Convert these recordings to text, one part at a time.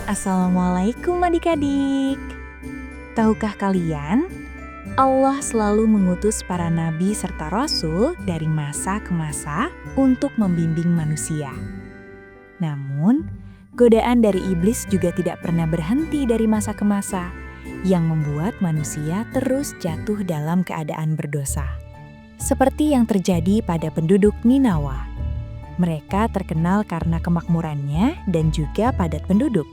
Assalamualaikum adik-adik. Tahukah kalian, Allah selalu mengutus para nabi serta rasul dari masa ke masa untuk membimbing manusia. Namun, godaan dari iblis juga tidak pernah berhenti dari masa ke masa, yang membuat manusia terus jatuh dalam keadaan berdosa. Seperti yang terjadi pada penduduk Ninawa. Mereka terkenal karena kemakmurannya dan juga padat penduduk.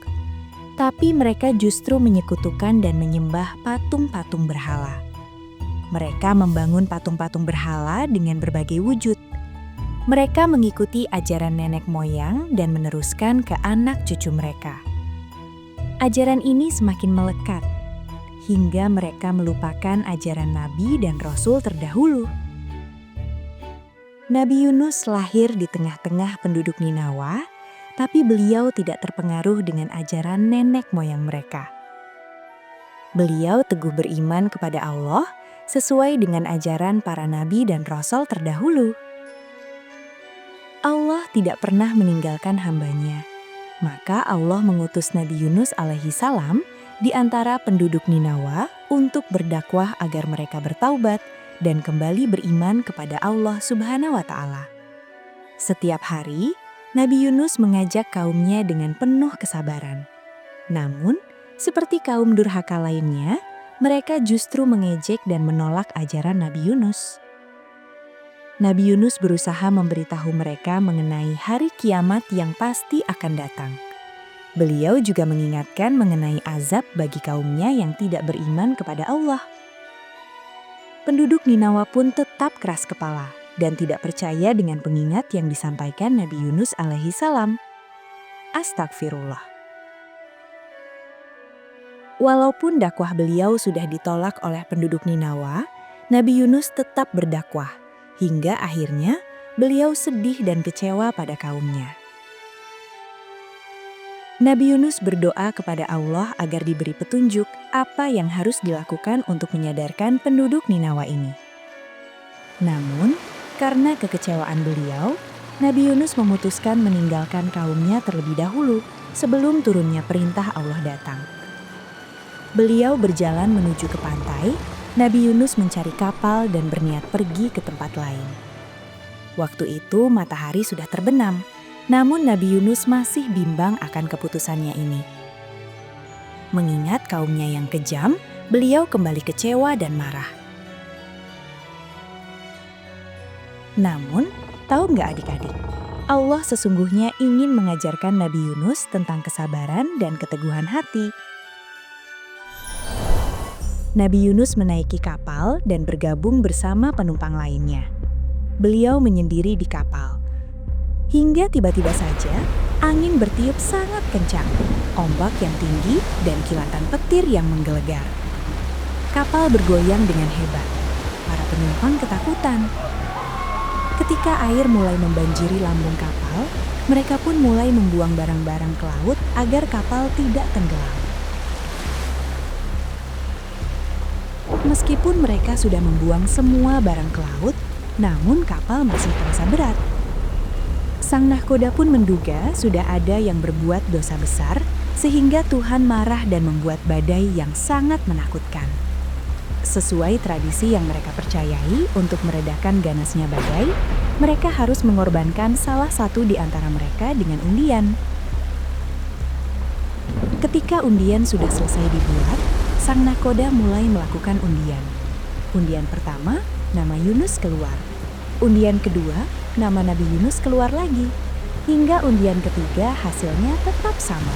Tapi mereka justru menyekutukan dan menyembah patung-patung berhala. Mereka membangun patung-patung berhala dengan berbagai wujud. Mereka mengikuti ajaran nenek moyang dan meneruskan ke anak cucu mereka. Ajaran ini semakin melekat, hingga mereka melupakan ajaran nabi dan rasul terdahulu. Nabi Yunus lahir di tengah-tengah penduduk Ninawa, tapi beliau tidak terpengaruh dengan ajaran nenek moyang mereka. Beliau teguh beriman kepada Allah sesuai dengan ajaran para nabi dan rasul terdahulu. Allah tidak pernah meninggalkan hambanya, maka Allah mengutus Nabi Yunus alaihi salam di antara penduduk Ninawa untuk berdakwah agar mereka bertaubat dan kembali beriman kepada Allah Subhanahu wa Ta'ala. Setiap hari, Nabi Yunus mengajak kaumnya dengan penuh kesabaran. Namun, seperti kaum durhaka lainnya, mereka justru mengejek dan menolak ajaran Nabi Yunus. Nabi Yunus berusaha memberitahu mereka mengenai hari kiamat yang pasti akan datang. Beliau juga mengingatkan mengenai azab bagi kaumnya yang tidak beriman kepada Allah. Penduduk Ninawa pun tetap keras kepala dan tidak percaya dengan pengingat yang disampaikan Nabi Yunus alaihi salam. Astagfirullah. Walaupun dakwah beliau sudah ditolak oleh penduduk Ninawa, Nabi Yunus tetap berdakwah, hingga akhirnya beliau sedih dan kecewa pada kaumnya. Nabi Yunus berdoa kepada Allah agar diberi petunjuk apa yang harus dilakukan untuk menyadarkan penduduk Ninawa ini. Namun, karena kekecewaan beliau, Nabi Yunus memutuskan meninggalkan kaumnya terlebih dahulu sebelum turunnya perintah Allah datang. Beliau berjalan menuju ke pantai, Nabi Yunus mencari kapal dan berniat pergi ke tempat lain. Waktu itu matahari sudah terbenam, namun Nabi Yunus masih bimbang akan keputusannya ini. Mengingat kaumnya yang kejam, beliau kembali kecewa dan marah. Namun, tahu nggak adik-adik? Allah sesungguhnya ingin mengajarkan Nabi Yunus tentang kesabaran dan keteguhan hati. Nabi Yunus menaiki kapal dan bergabung bersama penumpang lainnya. Beliau menyendiri di kapal. Hingga tiba-tiba saja, angin bertiup sangat kencang, ombak yang tinggi dan kilatan petir yang menggelegar. Kapal bergoyang dengan hebat. Para penumpang ketakutan. Ketika air mulai membanjiri lambung kapal, mereka pun mulai membuang barang-barang ke laut agar kapal tidak tenggelam. Meskipun mereka sudah membuang semua barang ke laut, namun kapal masih terasa berat. Sang nahkoda pun menduga sudah ada yang berbuat dosa besar, sehingga Tuhan marah dan membuat badai yang sangat menakutkan. Sesuai tradisi yang mereka percayai untuk meredakan ganasnya badai, mereka harus mengorbankan salah satu di antara mereka dengan undian. Ketika undian sudah selesai dibuat, sang nahkoda mulai melakukan undian. Undian pertama, nama Yunus keluar. Undian kedua, nama Nabi Yunus keluar lagi. Hingga undian ketiga hasilnya tetap sama.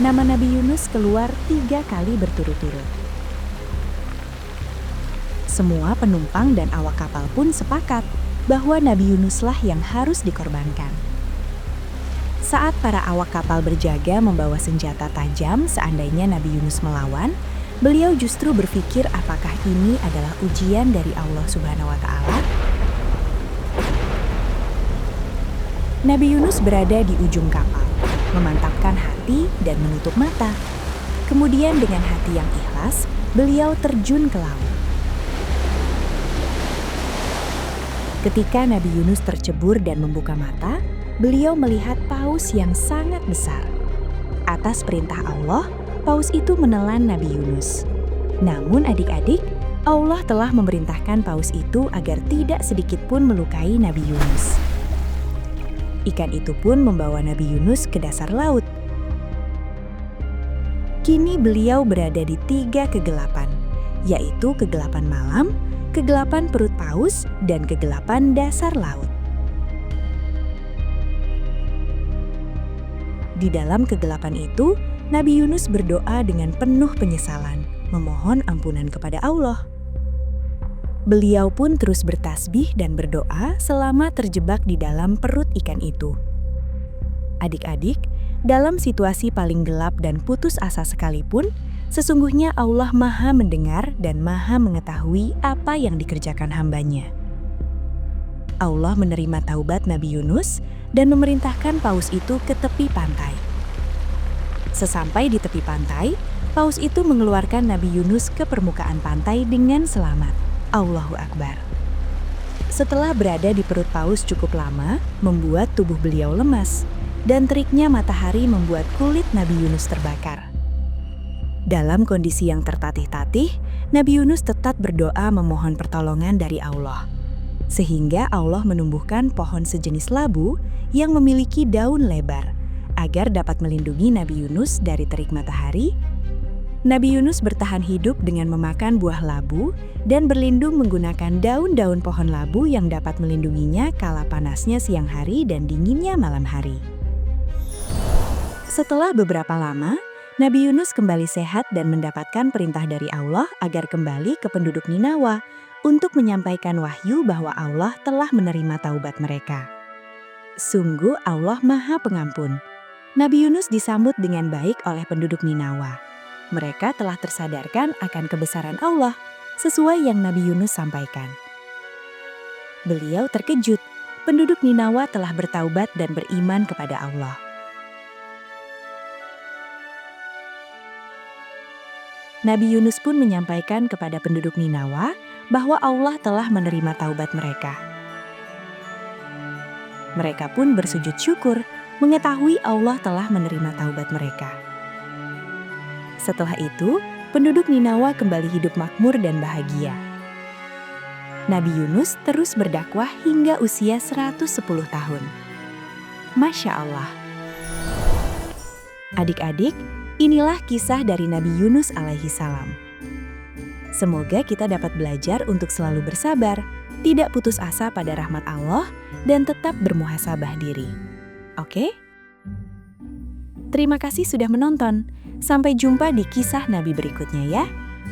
Nama Nabi Yunus keluar 3 kali berturut-turut. Semua penumpang dan awak kapal pun sepakat bahwa Nabi Yunuslah yang harus dikorbankan. Saat para awak kapal berjaga membawa senjata tajam seandainya Nabi Yunus melawan, beliau justru berpikir apakah ini adalah ujian dari Allah Subhanahu wa Ta'ala. Nabi Yunus berada di ujung kapal, memantapkan hati dan menutup mata. Kemudian dengan hati yang ikhlas, beliau terjun ke laut. Ketika Nabi Yunus tercebur dan membuka mata, beliau melihat paus yang sangat besar. Atas perintah Allah, paus itu menelan Nabi Yunus. Namun adik-adik, Allah telah memerintahkan paus itu agar tidak sedikit pun melukai Nabi Yunus. Ikan itu pun membawa Nabi Yunus ke dasar laut. Kini beliau berada di 3 kegelapan, yaitu kegelapan malam, kegelapan perut paus, dan kegelapan dasar laut. Di dalam kegelapan itu, Nabi Yunus berdoa dengan penuh penyesalan, memohon ampunan kepada Allah. Beliau pun terus bertasbih dan berdoa selama terjebak di dalam perut ikan itu. Adik-adik, dalam situasi paling gelap dan putus asa sekalipun, sesungguhnya Allah Maha mendengar dan Maha mengetahui apa yang dikerjakan hamba-Nya. Allah menerima taubat Nabi Yunus dan memerintahkan paus itu ke tepi pantai. Sesampai di tepi pantai, paus itu mengeluarkan Nabi Yunus ke permukaan pantai dengan selamat. Allahu Akbar. Setelah berada di perut paus cukup lama, membuat tubuh beliau lemas, dan teriknya matahari membuat kulit Nabi Yunus terbakar. Dalam kondisi yang tertatih-tatih, Nabi Yunus tetap berdoa memohon pertolongan dari Allah. Sehingga Allah menumbuhkan pohon sejenis labu yang memiliki daun lebar, agar dapat melindungi Nabi Yunus dari terik matahari. Nabi Yunus bertahan hidup dengan memakan buah labu dan berlindung menggunakan daun-daun pohon labu yang dapat melindunginya kala panasnya siang hari dan dinginnya malam hari. Setelah beberapa lama, Nabi Yunus kembali sehat dan mendapatkan perintah dari Allah agar kembali ke penduduk Ninawa untuk menyampaikan wahyu bahwa Allah telah menerima taubat mereka. Sungguh Allah Maha Pengampun. Nabi Yunus disambut dengan baik oleh penduduk Ninawa. Mereka telah tersadarkan akan kebesaran Allah, sesuai yang Nabi Yunus sampaikan. Beliau terkejut, penduduk Ninawa telah bertaubat dan beriman kepada Allah. Nabi Yunus pun menyampaikan kepada penduduk Ninawa bahwa Allah telah menerima taubat mereka. Mereka pun bersujud syukur mengetahui Allah telah menerima taubat mereka. Setelah itu, penduduk Ninawa kembali hidup makmur dan bahagia. Nabi Yunus terus berdakwah hingga usia 110 tahun. Masya Allah. Adik-adik, inilah kisah dari Nabi Yunus alaihi salam. Semoga kita dapat belajar untuk selalu bersabar, tidak putus asa pada rahmat Allah, dan tetap bermuhasabah diri. Oke? Terima kasih sudah menonton. Sampai jumpa di kisah Nabi berikutnya ya.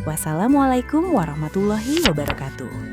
Wassalamualaikum warahmatullahi wabarakatuh.